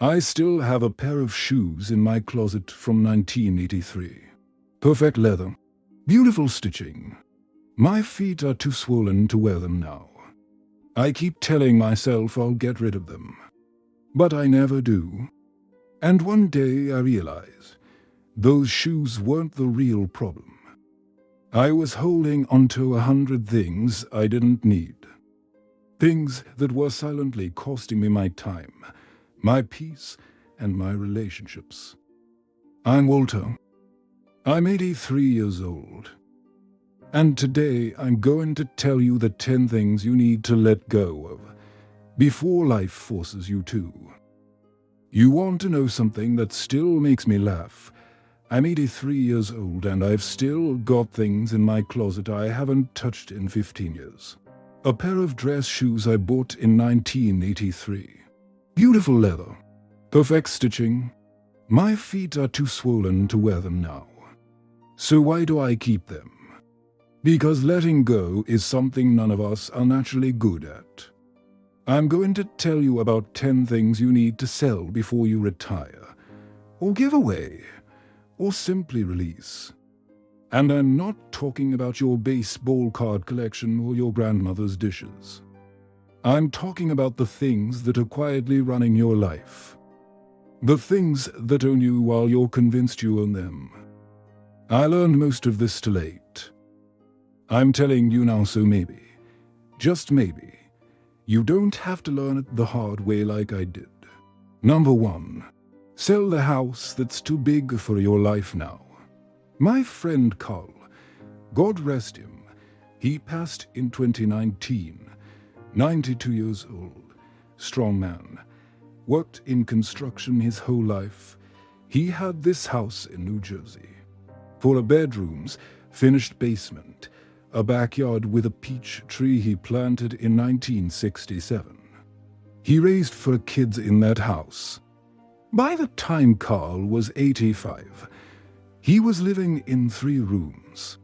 I still have a pair of shoes in my closet from 1983. Perfect leather. Beautiful stitching. My feet are too swollen to wear them now. I keep telling myself I'll get rid of them. But I never do. And one day I realize those shoes weren't the real problem. I was holding onto 100 things I didn't need. Things that were silently costing me my time, my peace, and my relationships. I'm Walter. I'm 83 years old. And today I'm going to tell you the 10 things you need to let go of before life forces you to. You want to know something that still makes me laugh? I'm 83 years old and I've still got things in my closet I haven't touched in 15 years. A pair of dress shoes I bought in 1983. Beautiful leather. Perfect stitching. My feet are too swollen to wear them now. So why do I keep them? Because letting go is something none of us are naturally good at. I'm going to tell you about 10 things you need to sell before you retire, or give away, or simply release. And I'm not talking about your baseball card collection or your grandmother's dishes. I'm talking about the things that are quietly running your life. The things that own you while you're convinced you own them. I learned most of this too late. I'm telling you now, so maybe, just maybe, you don't have to learn it the hard way like I did. Number 1. Sell the house that's too big for your life now. My friend Carl, God rest him, he passed in 2019, 92 years old, strong man, worked in construction his whole life. He had this house in New Jersey. 4 bedrooms, finished basement, a backyard with a peach tree he planted in 1967. He raised 4 kids in that house. By the time Carl was 85, he was living in 3 rooms.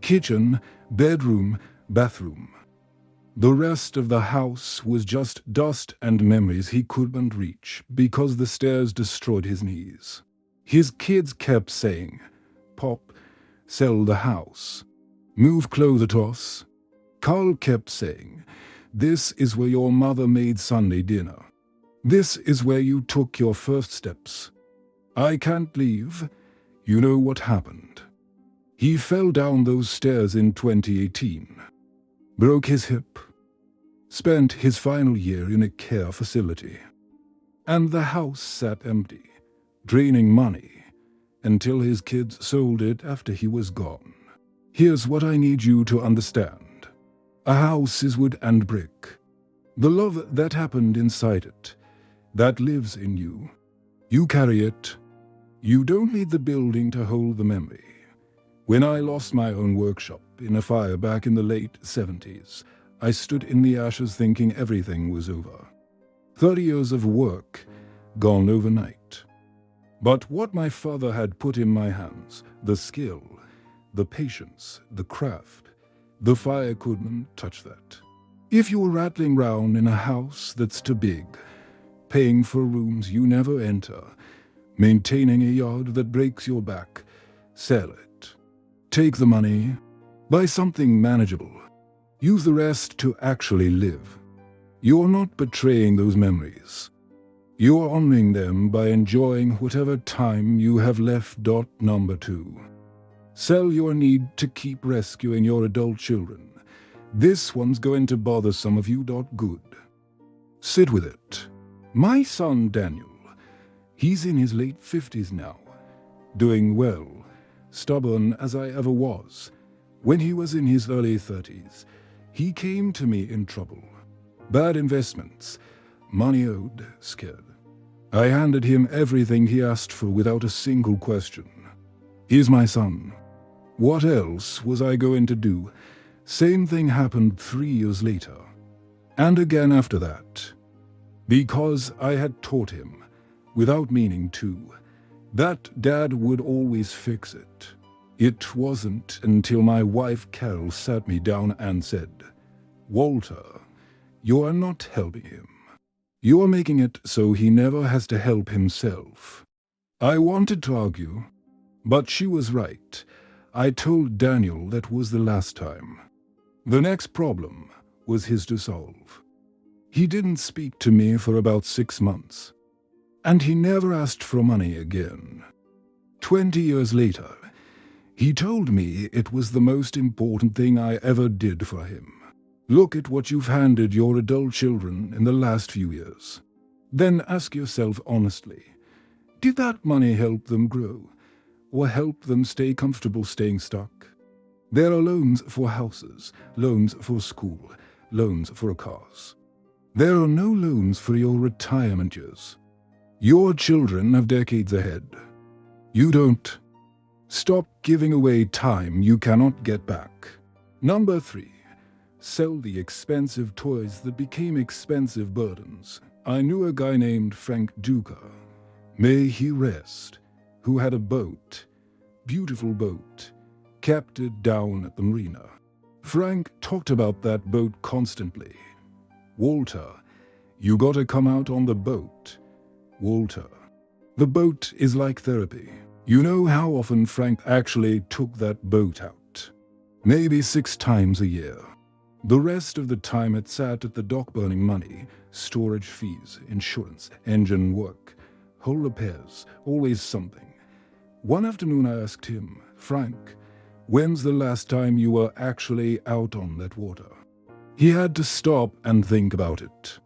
Kitchen, bedroom, bathroom. The rest of the house was just dust and memories he couldn't reach because the stairs destroyed his knees. His kids kept saying, "Pop, sell the house. Move closer to us." Carl kept saying, "This is where your mother made Sunday dinner. This is where you took your first steps. I can't leave." You know what happened? He fell down those stairs in 2018, broke his hip, spent his final year in a care facility, and the house sat empty, draining money, until his kids sold it after he was gone. Here's what I need you to understand. A house is wood and brick. The love that happened inside it, that lives in you. You carry it. You don't need the building to hold the memory. When I lost my own workshop in a fire back in the late 70s, I stood in the ashes thinking everything was over. 30 years of work, gone overnight. But what my father had put in my hands, the skill, the patience, the craft, the fire couldn't touch that. If you're rattling round in a house that's too big, paying for rooms you never enter, maintaining a yard that breaks your back, sell it. Take the money, buy something manageable. Use the rest to actually live. You're not betraying those memories. You're honoring them by enjoying whatever time you have left. Number 2. Sell your need to keep rescuing your adult children. This one's going to bother some of you. Good. Sit with it. My son Daniel, he's in his late 50s now, doing well, stubborn as I ever was. When he was in his early 30s, he came to me in trouble. Bad investments, money owed, scared. I handed him everything he asked for without a single question. He's my son. What else was I going to do? Same thing happened 3 years later. And again after that. Because I had taught him, without meaning to, that Dad would always fix it. It wasn't until my wife Carol sat me down and said, "Walter, you are not helping him. You're making it so he never has to help himself. I wanted to argue, but she was right. I told Daniel that was the last time. The next problem was his to solve. He didn't speak to me for about 6 months, and he never asked for money again. 20 years later, he told me it was the most important thing I ever did for him. Look at what you've handed your adult children in the last few years. Then ask yourself honestly, did that money help them grow, or help them stay comfortable staying stuck? There are loans for houses, loans for school, loans for cars. There are no loans for your retirement years. Your children have decades ahead. You don't. Stop giving away time you cannot get back. Number 3. Sell the expensive toys that became expensive burdens. I knew a guy named Frank Duca, may he rest, who had a boat, beautiful boat, kept it down at the marina. Frank talked about that boat constantly. Walter, you gotta come out on the boat. Walter. The boat is like therapy. You know how often Frank actually took that boat out? Maybe 6 times a year. The rest of the time it sat at the dock burning money, storage fees, insurance, engine work, hull repairs, always something. One afternoon I asked him, Frank, when's the last time you were actually out on that water? He had to stop and think about it.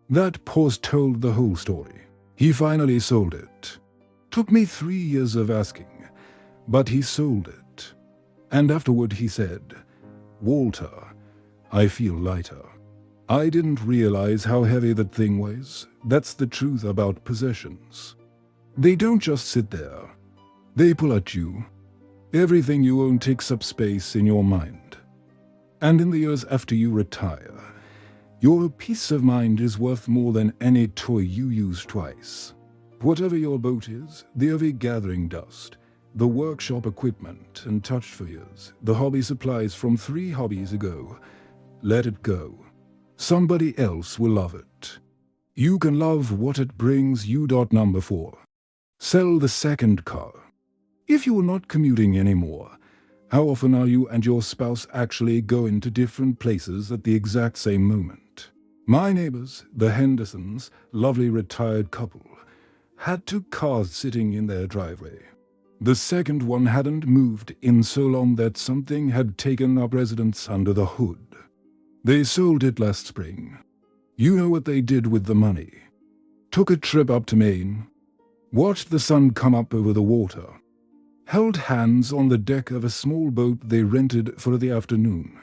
That pause told the whole story. He finally sold it. Took me 3 years of asking, but he sold it. And afterward he said, Walter, I feel lighter. I didn't realize how heavy that thing was. That's the truth about possessions. They don't just sit there. They pull at you. Everything you own takes up space in your mind. And in the years after you retire, your peace of mind is worth more than any toy you use twice. Whatever your boat is, the RV gathering dust, the workshop equipment untouched for years, the hobby supplies from 3 hobbies ago, let it go. Somebody else will love it. You can love what it brings you. Number 4. Sell the second car. If you are not commuting anymore, how often are you and your spouse actually going to different places at the exact same moment? My neighbors, the Hendersons, lovely retired couple, had 2 cars sitting in their driveway. The second one hadn't moved in so long that something had taken up residence under the hood. They sold it last spring. You know what they did with the money? Took a trip up to Maine, watched the sun come up over the water, held hands on the deck of a small boat they rented for the afternoon.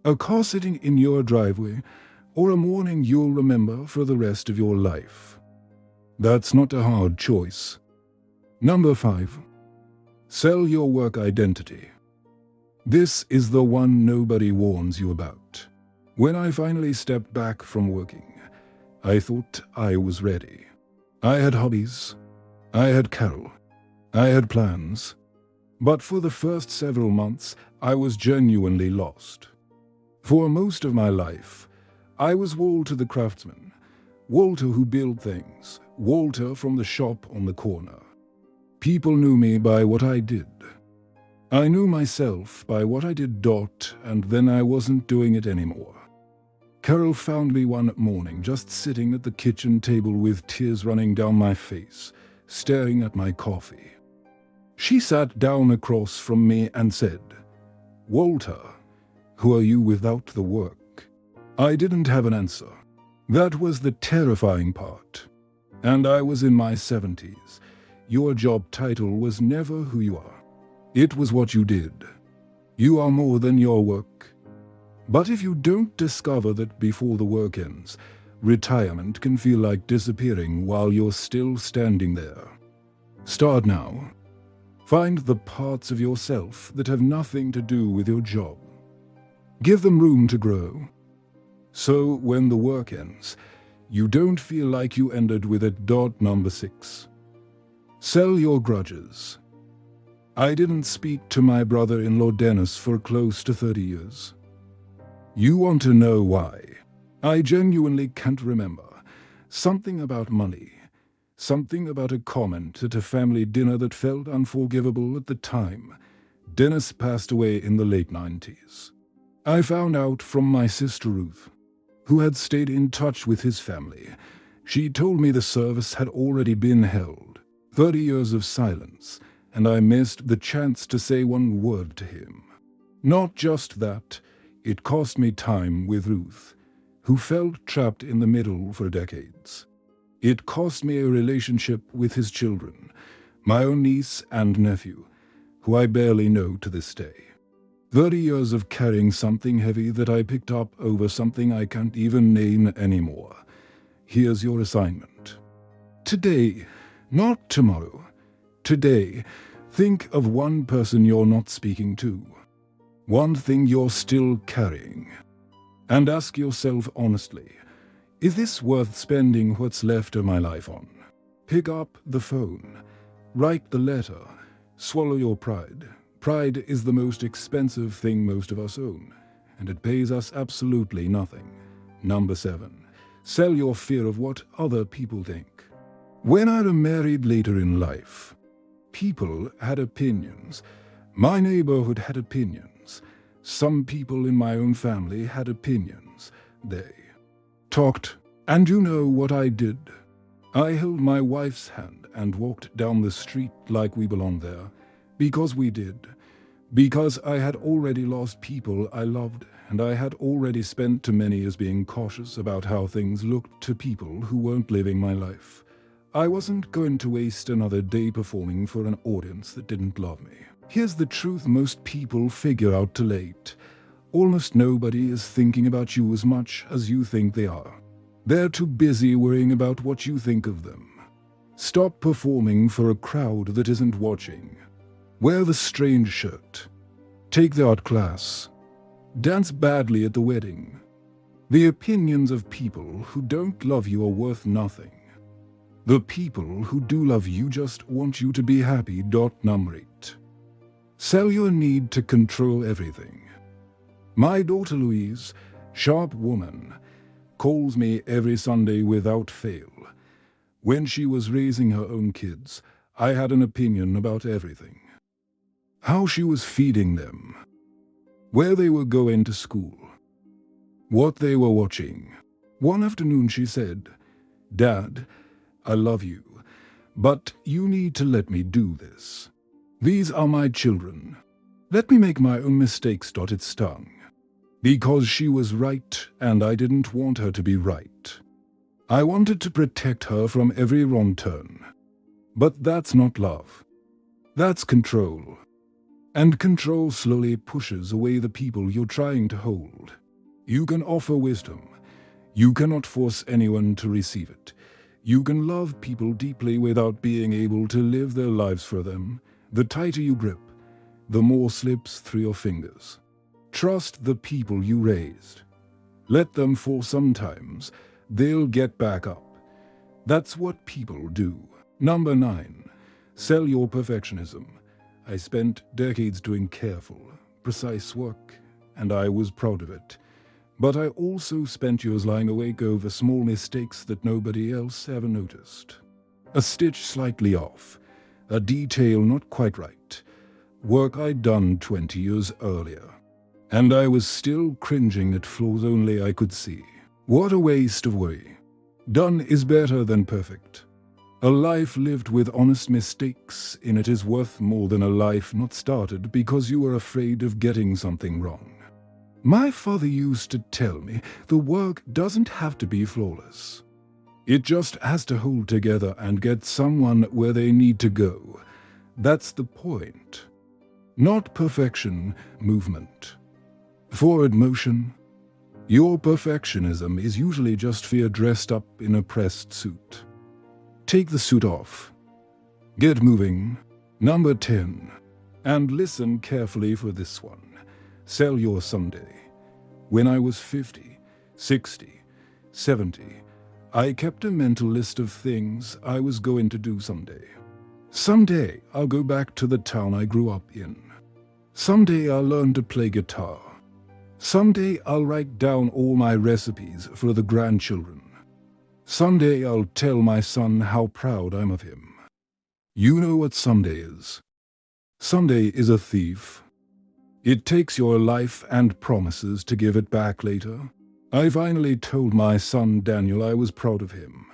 A car sitting in your driveway, or a morning you'll remember for the rest of your life. That's not a hard choice. Number 5. Sell your work identity. This is the one nobody warns you about. When I finally stepped back from working, I thought I was ready. I had hobbies. I had Carol. I had plans. But for the first several months, I was genuinely lost. For most of my life, I was Walter the craftsman, Walter who built things, Walter from the shop on the corner. People knew me by what I did. I knew myself by what I did. And then I wasn't doing it anymore. Carol found me one morning just sitting at the kitchen table with tears running down my face, staring at my coffee. She sat down across from me and said, Walter, who are you without the work? I didn't have an answer. That was the terrifying part. And I was in my 70s. Your job title was never who you are. It was what you did. You are more than your work. But if you don't discover that before the work ends, retirement can feel like disappearing while you're still standing there. Start now. Find the parts of yourself that have nothing to do with your job. Give them room to grow. So when the work ends, you don't feel like you ended with it. Number 6. Sell your grudges. I didn't speak to my brother-in-law Dennis for close to 30 years. You want to know why? I genuinely can't remember. Something about money. Something about a comment at a family dinner that felt unforgivable at the time. Dennis passed away in the late 90s. I found out from my sister Ruth, who had stayed in touch with his family. She told me the service had already been held. 30 years of silence, and I missed the chance to say one word to him. Not just that, it cost me time with Ruth, who felt trapped in the middle for decades. It cost me a relationship with his children, my own niece and nephew, who I barely know to this day. 30 years of carrying something heavy that I picked up over something I can't even name anymore. Here's your assignment. Today, not tomorrow. Today, think of one person you're not speaking to. One thing you're still carrying. And ask yourself honestly, is this worth spending what's left of my life on? Pick up the phone. Write the letter. Swallow your pride. Pride is the most expensive thing most of us own, and it pays us absolutely nothing. Number 7. Sell your fear of what other people think. When I remarried later in life, people had opinions. My neighborhood had opinions. Some people in my own family had opinions. They talked, and you know what I did? I held my wife's hand and walked down the street like we belonged there. Because we did. Because I had already lost people I loved, and I had already spent too many years being cautious about how things looked to people who weren't living my life. I wasn't going to waste another day performing for an audience that didn't love me. Here's the truth most people figure out too late. Almost nobody is thinking about you as much as you think they are. They're too busy worrying about what you think of them. Stop performing for a crowd that isn't watching. Wear the strange shirt. Take the art class. Dance badly at the wedding. The opinions of people who don't love you are worth nothing. The people who do love you just want you to be happy. Number 8. Sell your need to control everything. My daughter Louise, sharp woman, calls me every Sunday without fail. When she was raising her own kids, I had an opinion about everything. How she was feeding them, where they were going to school, what they were watching. One afternoon she said, "Dad, I love you, but you need to let me do this. These are my children. Let me make my own mistakes." It stung. Because she was right, and I didn't want her to be right. I wanted to protect her from every wrong turn. But that's not love. That's control. And control slowly pushes away the people you're trying to hold. You can offer wisdom. You cannot force anyone to receive it. You can love people deeply without being able to live their lives for them. The tighter you grip, the more slips through your fingers. Trust the people you raised. Let them fall sometimes. They'll get back up. That's what people do. Number 9. Sell your perfectionism. I spent decades doing careful, precise work, and I was proud of it. But I also spent years lying awake over small mistakes that nobody else ever noticed. A stitch slightly off, a detail not quite right, work I'd done 20 years earlier. And I was still cringing at flaws only I could see. What a waste of worry. Done is better than perfect. A life lived with honest mistakes in it is worth more than a life not started because you were afraid of getting something wrong. My father used to tell me the work doesn't have to be flawless. It just has to hold together and get someone where they need to go. That's the point. Not perfection, movement. Forward motion. Your perfectionism is usually just fear dressed up in a pressed suit. Take the suit off. Get moving. Number 10. And listen carefully for this one. Sell your someday. When I was 50, 60, 70, I kept a mental list of things I was going to do someday. Someday I'll go back to the town I grew up in. Someday I'll learn to play guitar. Someday I'll write down all my recipes for the grandchildren. Someday I'll tell my son how proud I'm of him. You know what someday is. Someday is a thief. It takes your life and promises to give it back later. I finally told my son Daniel I was proud of him.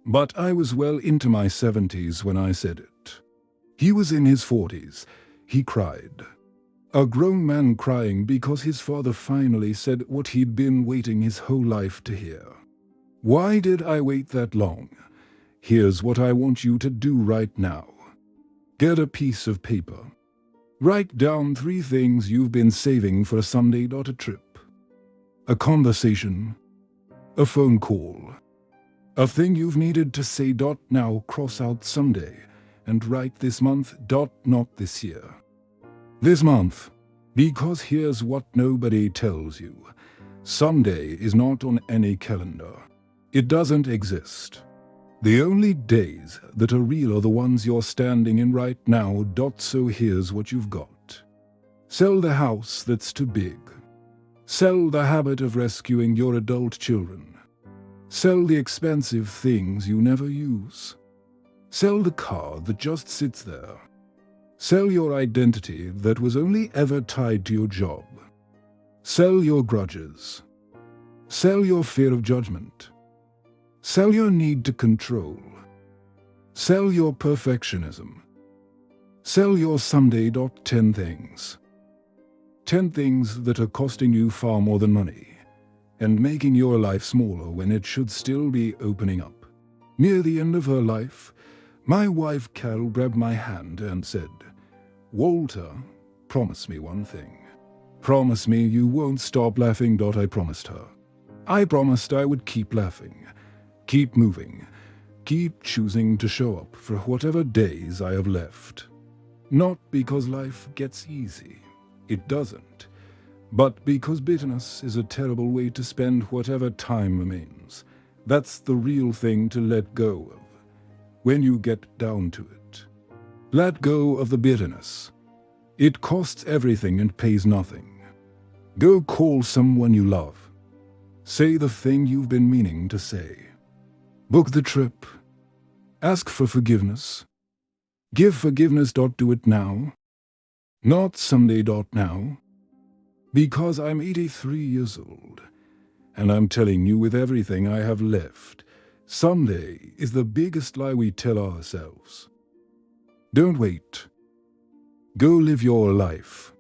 But I was well into my 70s when I said it. He was in his 40s. He cried. A grown man crying because his father finally said what he'd been waiting his whole life to hear. Why did I wait that long? Here's what I want you to do right now. Get a piece of paper. Write down 3 things you've been saving for a someday. A trip, a conversation, a phone call, a thing you've needed to say. Now cross out someday and write this month. Not this year. This month, because here's what nobody tells you. Someday is not on any calendar. It doesn't exist. The only days that are real are the ones you're standing in right now. So here's what you've got. Sell the house that's too big. Sell the habit of rescuing your adult children. Sell the expensive things you never use. Sell the car that just sits there. Sell your identity that was only ever tied to your job. Sell your grudges. Sell your fear of judgment. Sell your need to control. Sell your perfectionism. Sell your someday. 10 things. 10 things that are costing you far more than money and making your life smaller when it should still be opening up. Near the end of her life, my wife Carol grabbed my hand and said, "Walter, promise me one thing. Promise me you won't stop laughing." I promised her. I promised I would keep laughing, keep moving, keep choosing to show up for whatever days I have left. Not because life gets easy. It doesn't. But because bitterness is a terrible way to spend whatever time remains. That's the real thing to let go of. When you get down to it. Let go of the bitterness. It costs everything and pays nothing. Go call someone you love. Say the thing you've been meaning to say. Book the trip. Ask for forgiveness. Give forgiveness. Do it now. Not someday. Now. Because I'm 83 years old, and I'm telling you with everything I have left, someday is the biggest lie we tell ourselves. Don't wait. Go live your life.